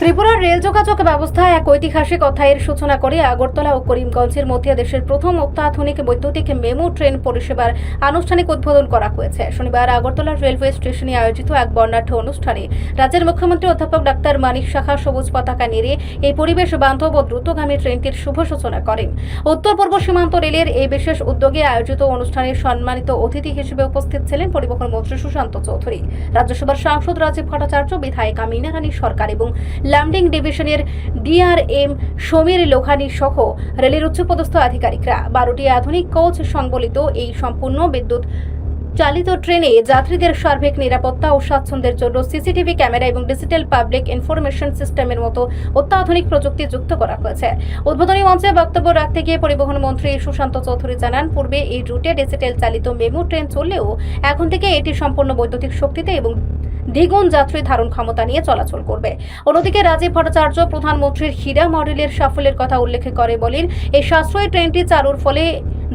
ত্রিপুরার রেল যোগাযোগ ব্যবস্থায় এক ঐতিহাসিক অধ্যায়ের সূচনা করে আগরতলা ও করিমগঞ্জের মধ্যে দেশের প্রথম অত্যাধুনিক বৈদ্যুতিক মেমু ট্রেন পরিষেবার আনুষ্ঠানিক উদ্বোধন করা হয়েছে। শনিবার আগরতলা রেলওয়ে স্টেশনে আয়োজিত এক বর্ণাঢ্য অনুষ্ঠানে রাজ্যের মুখ্যমন্ত্রী অধ্যাপক ডাক্তার মানিক সাহা সবুজ পতাকা নেড়ে এই পরিবেশ বান্ধব ও দ্রুতগামী ট্রেনটির শুভ সূচনা করেন। উত্তর পূর্ব সীমান্ত রেলের এই বিশেষ উদ্যোগে আয়োজিত অনুষ্ঠানে সম্মানিত অতিথি হিসেবে উপস্থিত ছিলেন পরিবহন মন্ত্রী সুশান্ত চৌধুরী, রাজ্যসভার সাংসদ রাজীব ভট্টাচার্য, বিধায়িকা মীনা রানী সরকার এবং লামডিং ডিভিশনের ডিআরএম সমীর লোহানী সহ রেলের উচ্চপদস্থ আধিকারিকরা। 12টি আধুনিক কোচ সংবলিত এই সম্পূর্ণ বিদ্যুৎ চালিত ট্রেনে যাত্রীদের সার্বিক নিরাপত্তা ও স্বাচ্ছন্দ্যের জন্য সিসিটিভি ক্যামেরা এবং ডিজিটাল পাবলিক ইনফরমেশন সিস্টেমের মতো অত্যাধুনিক প্রযুক্তি যুক্ত করা হয়েছে। উদ্বোধনী মঞ্চে বক্তব্য রাখতে গিয়ে পরিবহন মন্ত্রী সুশান্ত চৌধুরী জানান, পূর্বে এই রুটে ডিজিটাল চালিত মেমু ট্রেন চললেও এখন থেকে এটি সম্পূর্ণ বৈদ্যুতিক শক্তিতে এবং দ্বিগুণ যাত্রী ধারণ ক্ষমতা নিয়ে চলাচল করবে। অন্যদিকে রাজীব ভট্টাচার্য প্রধানমন্ত্রীর হীরা মডেলের সাফল্যের কথা উল্লেখ করে বলেন, এই সাশ্রয়ী ট্রেনটি চালুর ফলে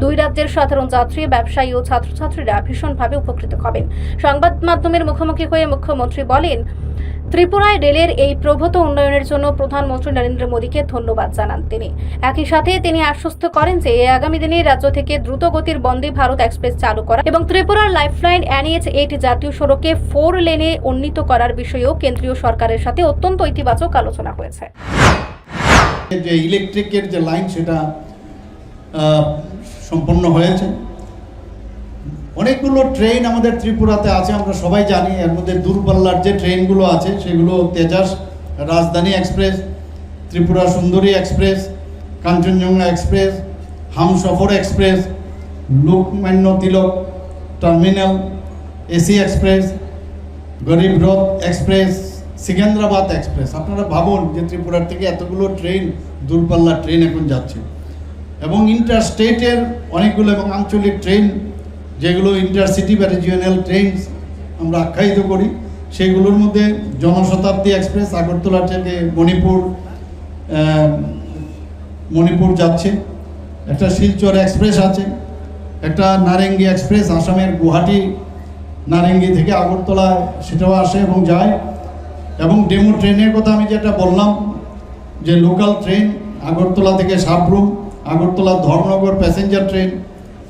দুই রাজ্যের সাধারণ যাত্রী, ব্যবসায়ী ও ছাত্রছাত্রীরা ভীষণভাবে উপকৃত হবেন। সংবাদ মাধ্যমের মুখোমুখি হয়ে মুখ্যমন্ত্রী বলেন, ত্রিপুরায় রেলের এই প্রভূত উন্নয়নের জন্য প্রধানমন্ত্রী নরেন্দ্র মোদীকে ধন্যবাদ জানান তিনি। একই সাথে তিনি আশ্বস্ত করেন যে আগামী দিনে রাজ্য থেকে দ্রুতগতির বন্দে ভারত এক্সপ্রেস চালু করা এবং ত্রিপুরার লাইফলাইন NH8 জাতীয় সড়কে 4 লেনে উন্নীত করার বিষয়েও কেন্দ্রীয় সরকারের সাথে অত্যন্ত ইতিবাচক আলোচনা হয়েছে। যে ইলেকট্রিকের যে লাইন সেটা সম্পন্ন হয়েছে। অনেকগুলো ট্রেন আমাদের ত্রিপুরাতে আছে, আমরা সবাই জানি। এর মধ্যে দূরপাল্লার যে ট্রেনগুলো আছে সেগুলো তেজাস, রাজধানী express, Tripura Sundari express, Kanchenjunga express, Humsafar express, Lokmanya Tilak terminal AC express, Garib Rath express, সিকেন্দ্রাবাদ express. আপনারা ভাবুন যে ত্রিপুরার থেকে এতগুলো ট্রেন, দূরপাল্লার ট্রেন এখন যাচ্ছে। এবং ইন্টারস্টেটের অনেকগুলো এবং আঞ্চলিক ট্রেন, যেগুলো ইন্টারসিটি বা রিজিওনাল ট্রেন আমরা আখ্যায়িত করি, সেগুলোর মধ্যে জনশতাব্দী এক্সপ্রেস আগরতলা থেকে মণিপুর যাচ্ছে, একটা শিলচর এক্সপ্রেস আছে, একটা নারেঙ্গি এক্সপ্রেস আসামের গুয়াহাটি নারেঙ্গি থেকে আগরতলা সেটাও আসে এবং যায়। এবং ডেমো ট্রেনের কথা আমি যেটা বললাম, যে লোকাল ট্রেন আগরতলা থেকে সাবরুম, আগরতলা ধর্মনগর প্যাসেঞ্জার ট্রেন।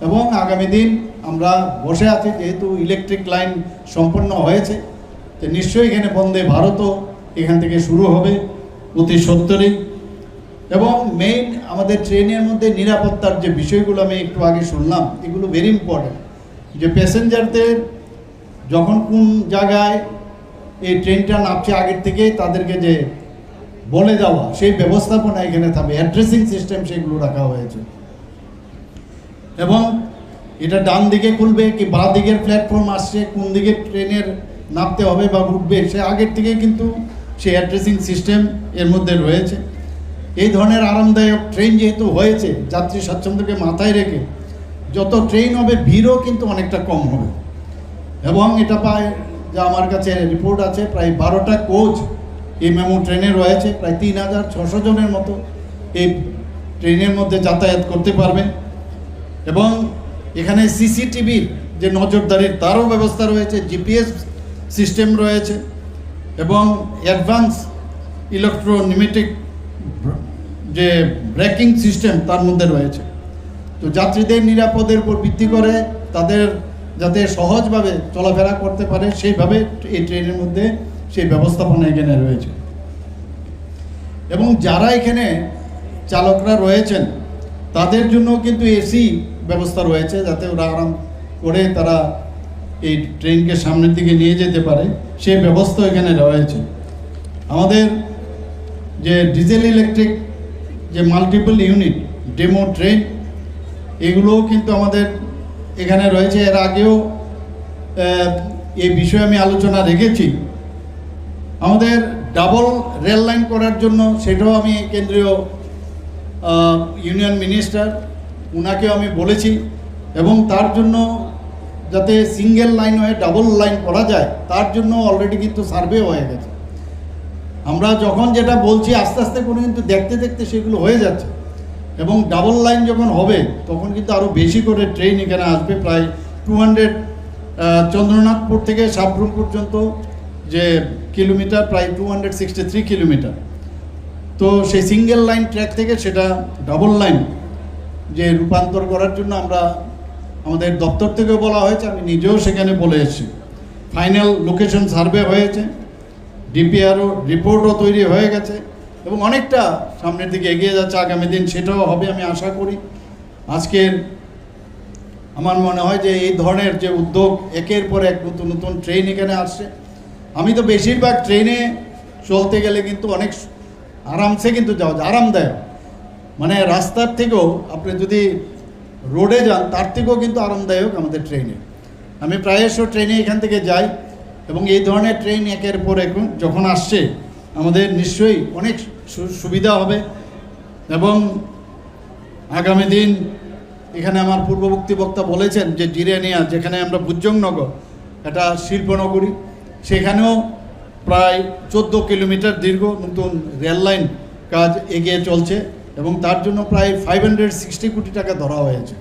এবং আগামী দিন আমরা বসে আছি, যেহেতু ইলেকট্রিক লাইন সম্পন্ন হয়েছে, তো নিশ্চয়ই এখানে বন্দে ভারতও এখান থেকে শুরু হবে অতি সত্তরই। এবং মেইন আমাদের ট্রেনের মধ্যে নিরাপত্তার যে বিষয়গুলো আমি একটু আগে শুনলাম, এগুলো ভেরি ইম্পর্টেন্ট। যে প্যাসেঞ্জারদের যখন কোন জায়গায় এই ট্রেনটা নামছে আগের থেকেই তাদেরকে যে বলে দেওয়া, সেই ব্যবস্থাপনা এখানে থাকবে, অ্যাড্রেসিং সিস্টেম সেগুলো রাখা হয়েছে। এবং এটা ডান দিকে খুলবে কি বাঁ দিকের প্ল্যাটফর্ম আসছে, কোন দিকে ট্রেনের নামতে হবে বা উঠবে, সে আগের থেকেই কিন্তু সেই অ্যাড্রেসিং সিস্টেম এর মধ্যে রয়েছে। এই ধরনের আরামদায়ক ট্রেন যেহেতু হয়েছে, যাত্রী স্বাচ্ছন্দ্যকে মাথায় রেখে যত ট্রেন হবে ভিড়ও কিন্তু অনেকটা কম হবে। এবং এটা প্রায়, যা আমার কাছে রিপোর্ট আছে, প্রায় 12টা কোচ এই মেমো ট্রেনে রয়েছে। প্রায় 3600 জনের মতো এই ট্রেনের মধ্যে যাতায়াত করতে পারবে। এবং এখানে সিসিটিভির যে নজরদারির তারও ব্যবস্থা রয়েছে, জিপিএস সিস্টেম রয়েছে এবং অ্যাডভান্স ইলেকট্রোনিমেটিক যে ব্রেকিং সিস্টেম তার মধ্যে রয়েছে। তো যাত্রীদের নিরাপদের উপর ভিত্তি করে তাদের যাতে সহজভাবে চলাফেরা করতে পারে, সেইভাবে এই ট্রেনের মধ্যে সেই ব্যবস্থাপনা এখানে রয়েছে। এবং যারা এখানে চালকরা রয়েছেন তাদের জন্য কিন্তু এসি ব্যবস্থা রয়েছে, যাতে ওরা আরাম করে তারা এই ট্রেনকে সামনের দিকে নিয়ে যেতে পারে, সেই ব্যবস্থা এখানে রয়েছে। আমাদের যে ডিজেল ইলেকট্রিক যে মাল্টিপল ইউনিট ডেমো ট্রেন, এগুলোও কিন্তু আমাদের এখানে রয়েছে। এর আগেও এই বিষয়ে আমি আলোচনা রেখেছি। আমাদের ডাবল রেল লাইন করার জন্য, সেটাও আমি কেন্দ্রীয় ইউনিয়ন মিনিস্টার উনাকেও আমি বলেছি। এবং তার জন্য যাতে সিঙ্গেল লাইন হয়ে ডাবল লাইন করা যায়, তার জন্য অলরেডি কিন্তু সার্ভে হয়ে গেছে। আমরা যখন যেটা বলছি আস্তে আস্তে করে কিন্তু দেখতে দেখতে সেগুলো হয়ে যাচ্ছে। এবং ডাবল লাইন যখন হবে তখন কিন্তু আরও বেশি করে ট্রেন এখানে আসবে। প্রায় 200 চন্দ্রনাথপুর থেকে সাবরুম পর্যন্ত যে কিলোমিটার, প্রায় 263 কিলোমিটার, তো সেই সিঙ্গেল লাইন ট্র্যাক থেকে সেটা ডাবল লাইন যে রূপান্তর করার জন্য আমরা আমাদের দপ্তর থেকেও বলা হয়েছে, আমি নিজেও সেখানে বলে এসেছি। ফাইনাল লোকেশন সার্ভে হয়েছে, ডিপিআরও রিপোর্টও তৈরি হয়ে গেছে এবং অনেকটা সামনের দিকে এগিয়ে যাচ্ছে। আগামী দিন সেটাও হবে আমি আশা করি। আজকের আমার মনে হয় যে এই ধরনের যে উদ্যোগ, একের পর এক নতুন নতুন ট্রেন এখানে আসছে। আমি তো বেশিরভাগ ট্রেনে চলতে গেলে কিন্তু অনেক আরামসে কিন্তু যাওয়া যায়, আরামদায়ক, মানে রাস্তার থেকেও আপনি যদি রোডে যান তার থেকেও কিন্তু আরামদায়ক আমাদের ট্রেনে। আমি প্রায়শই ট্রেনে এখান থেকে যাই এবং এই ধরনের ট্রেন একের পর এক যখন আসছে আমাদের নিশ্চয়ই অনেক সুবিধা হবে। এবং আগামী দিন এখানে আমার পূর্ববর্তী বক্তা বলেছেন যে জিরানিয়া, যেখানে আমরা বুজ্জংনগর একটা শিল্পনগরী, সেখানেও প্রায় 14 কিলোমিটার দীর্ঘ নতুন রেল লাইন কাজ এগিয়ে চলছে এবং তার জন্য প্রায় 560 কোটি টাকা ধরা হয়েছে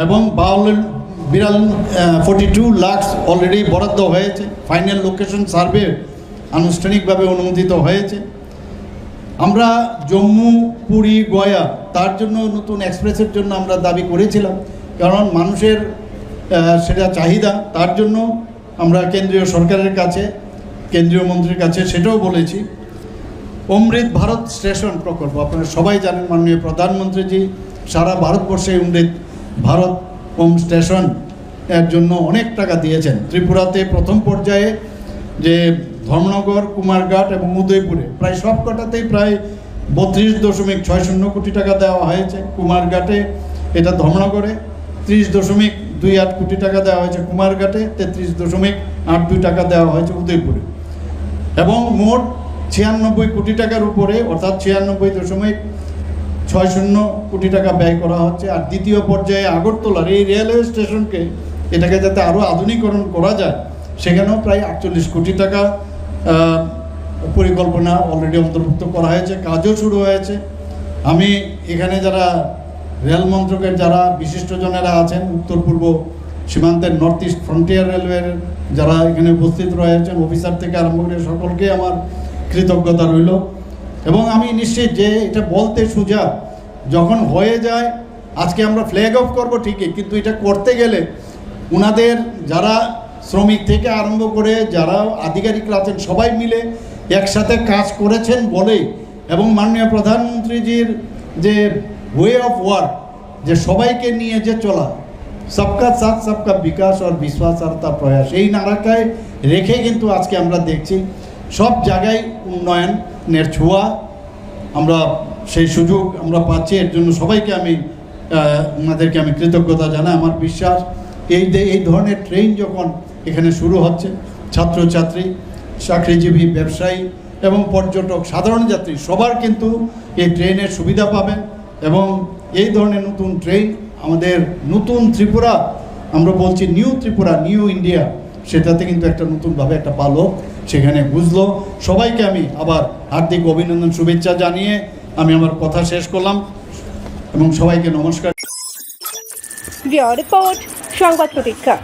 এবং 42 লাখ অলরেডি বরাদ্দ হয়েছে। ফাইনাল লোকেশন সার্ভে আনুষ্ঠানিকভাবে অনুমোদিত হয়েছে। আমরা জম্মু, পুরী, গয়া তার জন্য নতুন এক্সপ্রেসের জন্য আমরা দাবি করেছিলাম, কারণ মানুষের সেটা চাহিদা। তার জন্য আমরা কেন্দ্রীয় সরকারের কাছে, কেন্দ্রীয় মন্ত্রীর কাছে সেটাও বলেছি। অমৃত ভারত স্টেশন প্রকল্প আপনারা সবাই জানেন, মাননীয় প্রধানমন্ত্রীজি সারা ভারতবর্ষে অমৃত ভারত হোম স্টেশন এর জন্য অনেক টাকা দিয়েছেন। ত্রিপুরাতে প্রথম পর্যায়ে যে ধর্মনগর, কুমারঘাট এবং উদয়পুরে প্রায় সব কটাতেই প্রায় 32.60 কোটি টাকা দেওয়া হয়েছে। কুমারঘাটে, এটা ধর্মনগরে 30.28 কোটি টাকা দেওয়া হয়েছে, কুমারঘাটে 33.82 টাকা দেওয়া হয়েছে উদয়পুরে, এবং মোট 96 কোটি টাকার উপরে অর্থাৎ 96.60 কোটি টাকা ব্যয় করা হচ্ছে। আর দ্বিতীয় পর্যায়ে আগরতলার এই রেলওয়ে স্টেশনকে, এটাকে যাতে আরও আধুনিকরণ করা যায়, সেখানেও প্রায় 48 কোটি টাকা পরিকল্পনা অলরেডি অন্তর্ভুক্ত করা হয়েছে, কাজও শুরু হয়েছে। আমি এখানে যারা রেল মন্ত্রকের যারা বিশিষ্টজনেরা আছেন, উত্তর পূর্ব সীমান্তের নর্থ ইস্ট ফ্রন্টিয়ার রেলওয়ের যারা এখানে উপস্থিত রয়েছেন, অফিসার থেকে আরম্ভ করে সকলকে আমার কৃতজ্ঞতা রইল। এবং আমি নিশ্চিত যে এটা বলতে সোজা, যখন হয়ে যায়, আজকে আমরা ফ্ল্যাগ অফ করবো ঠিকই, কিন্তু এটা করতে গেলে ওনাদের যারা শ্রমিক থেকে আরম্ভ করে যারা আধিকারিকরা আছেন সবাই মিলে একসাথে কাজ করেছেন বলেই, এবং মাননীয় প্রধানমন্ত্রীজির যে ওয়ে অফ ওয়ার্ক, যে সবাইকে নিয়ে যে চলা, সবকা সাথ সবকা বিকাশ আর বিশ্বাসার্হতা প্রয়াস, এই নারাটায় রেখে কিন্তু আজকে আমরা দেখছি সব জায়গায় উন্নয়নের ছোঁয়া আমরা সেই সুযোগ আমরা পাচ্ছি। এর জন্য সবাইকে ওনাদেরকে আমি কৃতজ্ঞতা জানাই। আমার বিশ্বাস এই ধরনের ট্রেন যখন এখানে শুরু হচ্ছে, ছাত্রছাত্রী, চাকরিজীবী, ব্যবসায়ী এবং পর্যটক, সাধারণ যাত্রী সবার কিন্তু এই ট্রেনের সুবিধা পাবেন। এবং এই ধরনের নতুন ট্রেন আমাদের নতুন ত্রিপুরা, আমরা বলছি নিউ ত্রিপুরা, নিউ ইন্ডিয়া, সেটাতে কিন্তু একটা নতুনভাবে একটা পালক সেখানে বুঝলো। সবাইকে আমি আবার হার্দিক অভিনন্দন, শুভেচ্ছা জানিয়ে আমি আমার কথা শেষ করলাম এবং সবাইকে নমস্কার। রিপোর্ট সংবাদ প্রতীক্ষা।